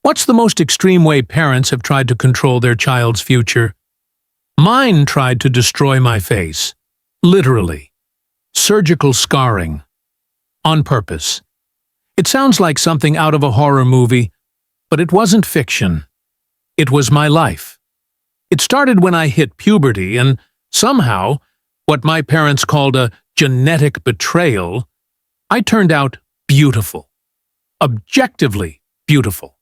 What's the most extreme way parents have tried to control their child's future? Mine tried to destroy my face. Literally. Surgical scarring. On purpose. It sounds like something out of a horror movie, but it wasn't fiction. It was my life. It started when I hit puberty, and somehow, what my parents called a genetic betrayal, I turned out beautiful. Objectively beautiful.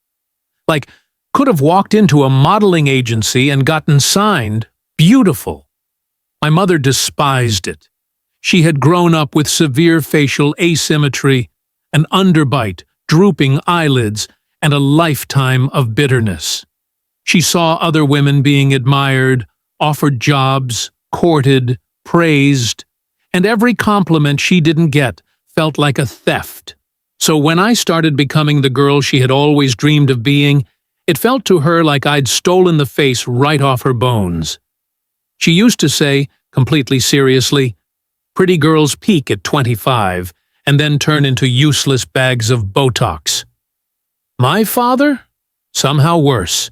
Like, could have walked into a modeling agency and gotten signed beautiful. My mother despised it. She had grown up with severe facial asymmetry, an underbite, drooping eyelids, and a lifetime of bitterness. She saw other women being admired, offered jobs, courted, praised, and every compliment she didn't get felt like a theft. So when I started becoming the girl she had always dreamed of being, it felt to her like I'd stolen the face right off her bones. She used to say, completely seriously, "Pretty girls peak at 25 and then turn into useless bags of Botox." My father? Somehow worse.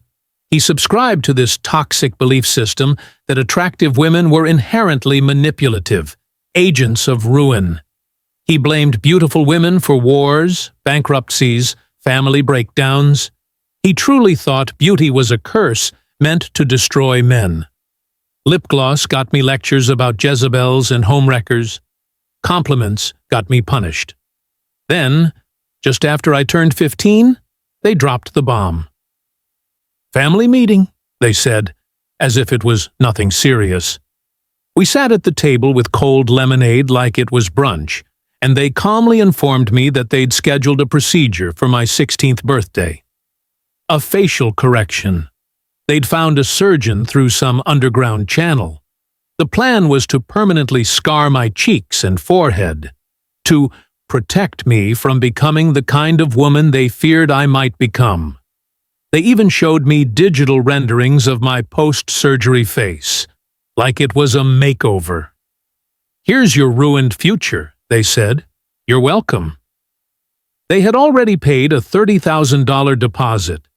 He subscribed to this toxic belief system that attractive women were inherently manipulative, agents of ruin. He blamed beautiful women for wars, bankruptcies, family breakdowns. He truly thought beauty was a curse meant to destroy men. Lip gloss got me lectures about Jezebels and homewreckers. Compliments got me punished. Then, just after I turned 15, they dropped the bomb. "Family meeting," they said, as if it was nothing serious. We sat at the table with cold lemonade like it was brunch, and they calmly informed me that they'd scheduled a procedure for my 16th birthday. A facial correction. They'd found a surgeon through some underground channel. The plan was to permanently scar my cheeks and forehead, to protect me from becoming the kind of woman they feared I might become. They even showed me digital renderings of my post-surgery face, like it was a makeover. "Here's your ruined future," they said. "You're welcome." They had already paid a $30,000 deposit.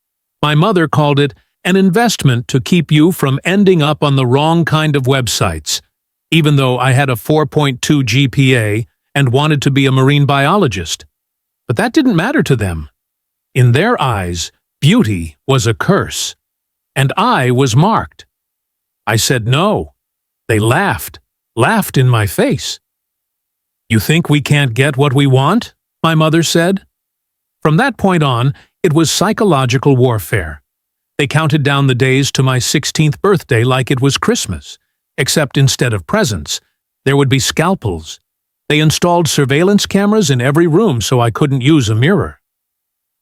My mother called it an investment to keep you from ending up on the wrong kind of websites, even though I had a 4.2 GPA and wanted to be a marine biologist. But that didn't matter to them. In their eyes, beauty was a curse, and I was marked. I said no. They laughed in my face. "You think we can't get what we want?" my mother said. From that point on, it was psychological warfare. They counted down the days to my 16th birthday like it was Christmas, except instead of presents, there would be scalpels. They installed surveillance cameras in every room so I couldn't use a mirror.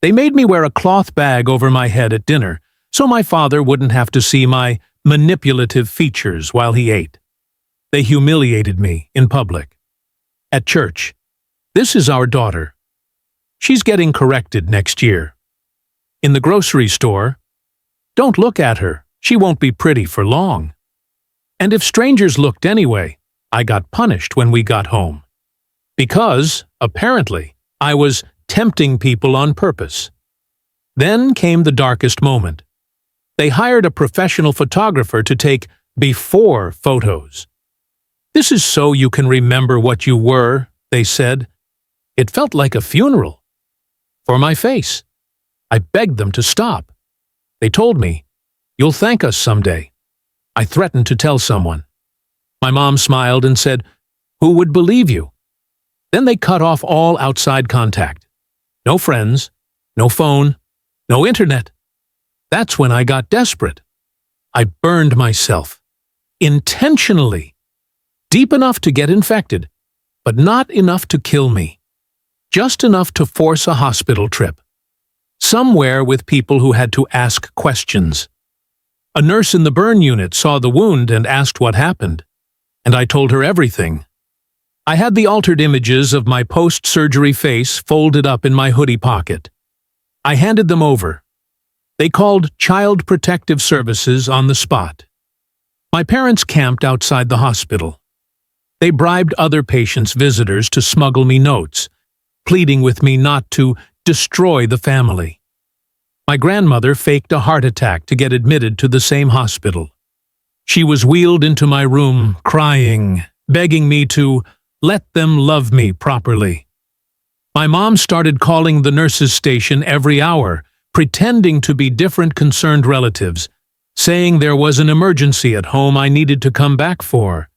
They made me wear a cloth bag over my head at dinner so my father wouldn't have to see my manipulative features while he ate. They humiliated me in public. At church, "This is our daughter. She's getting corrected next year." In the grocery store, "Don't look at her. She won't be pretty for long." And if strangers looked anyway, I got punished when we got home. Because, apparently, I was tempting people on purpose. Then came the darkest moment. They hired a professional photographer to take before photos. "This is so you can remember what you were," they said. It felt like a funeral. For my face. I begged them to stop. They told me, "You'll thank us someday." I threatened to tell someone. My mom smiled and said, "Who would believe you?" Then they cut off all outside contact. No friends, no phone, no internet. That's when I got desperate. I burned myself. Intentionally. Deep enough to get infected, but not enough to kill me. Just enough to force a hospital trip. Somewhere with people who had to ask questions. A nurse in the burn unit saw the wound and asked what happened, and I told her everything. I had the altered images of my post-surgery face folded up in my hoodie pocket. I handed them over. They called Child Protective Services on the spot. My parents camped outside the hospital. They bribed other patients' visitors to smuggle me notes, pleading with me not to destroy the family. My grandmother faked a heart attack to get admitted to the same hospital. She was wheeled into my room, crying, begging me to let them love me properly. My mom started calling the nurses' station every hour, pretending to be different concerned relatives, saying there was an emergency at home I needed to come back for.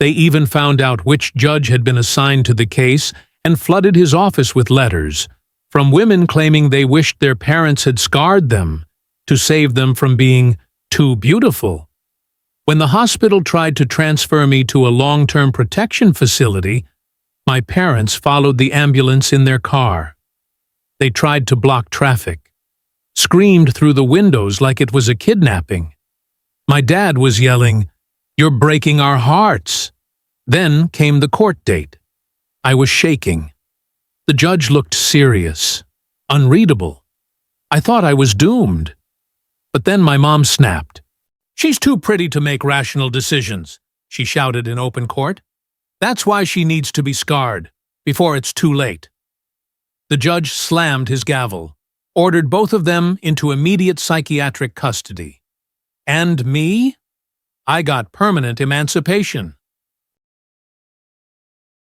They even found out which judge had been assigned to the case and flooded his office with letters, from women claiming they wished their parents had scarred them to save them from being too beautiful. When the hospital tried to transfer me to a long-term protection facility, my parents followed the ambulance in their car. They tried to block traffic, screamed through the windows like it was a kidnapping. My dad was yelling, "You're breaking our hearts." Then came the court date. I was shaking. The judge looked serious, unreadable. I thought I was doomed. But then my mom snapped. "She's too pretty to make rational decisions," she shouted in open court. "That's why she needs to be scarred, before it's too late." The judge slammed his gavel, ordered both of them into immediate psychiatric custody. And me? I got permanent emancipation.